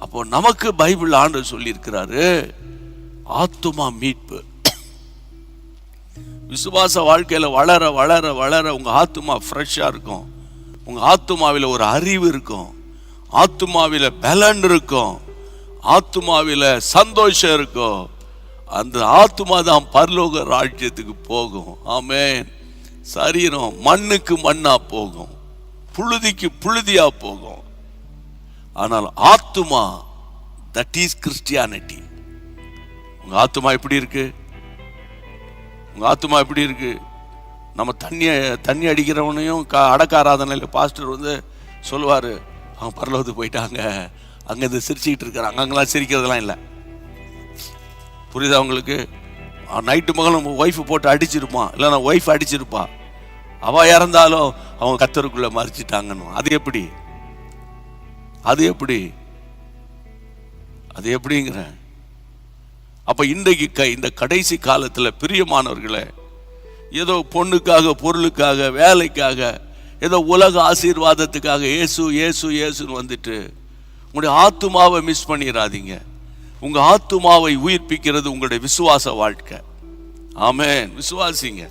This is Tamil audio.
அப்போ நமக்கு பைபிள் ஆண்டவர் சொல்லி இருக்கிறாரு, ஆத்துமா மீட்பு. விசுவாச வாழ்க்கையில வளர வளர வளர உங்க ஆத்துமா ஃப்ரெஷ்ஷா இருக்கும். உங்க ஆத்துமாவில ஒரு அறிவு இருக்கும், ஆத்துமாவில பலன் இருக்கும், ஆத்துமாவில சந்தோஷம் இருக்கும். அந்த ஆத்துமா தான் பரலோக ராஜ்யத்துக்கு போகும். ஆமென். சரீரம் மண்ணுக்கு மண்ணா போகும், புழுதிக்கு புழுதியா போகும். ஆனால் ஆத்துமா, தட் இஸ் கிறிஸ்டியானிட்டி. உங்க ஆத்துமா எப்படி இருக்கு? உங்க ஆத்துமா எப்படி இருக்கு? நம்ம தண்ணி அடிக்கிறவனையும் அடக்க ஆராதனையில் பாஸ்டர் வந்து சொல்லுவார், அவங்க பரலோகத்துக்கு போயிட்டாங்க, அங்கே சிரிச்சுக்கிட்டு இருக்கிறாங்க. அங்கெல்லாம் சிரிக்கிறதுலாம் இல்லை. புரியுதா உங்களுக்கு? நைட்டு மகளும் ஒய்ஃபு போட்டு அடிச்சிருப்பான், இல்லைன்னா ஒய்ஃப் அடிச்சிருப்பா, அவள் இறந்தாலும் அவங்க கத்தருக்குள்ளே மறைச்சிட்டாங்கன்னு. அது எப்படி? அது எப்படி? அது எப்படிங்கிற? அப்போ இன்றைக்கு இந்த கடைசி காலத்தில் பிரியமானவர்களே, ஏதோ பொண்ணுக்காக, பொருளுக்காக, வேலைக்காக, ஏதோ உலக ஆசீர்வாதத்துக்காக இயேசு இயேசு இயேசுன்னு வந்துட்டு உங்களுடைய ஆத்துமாவை மிஸ் பண்ணிடாதீங்க. உங்க ஆத்துமாவை உயிர்ப்பிக்கிறது உங்களுடைய விசுவாச வாழ்க்கை. ஆமென். விசுவாசிங்க.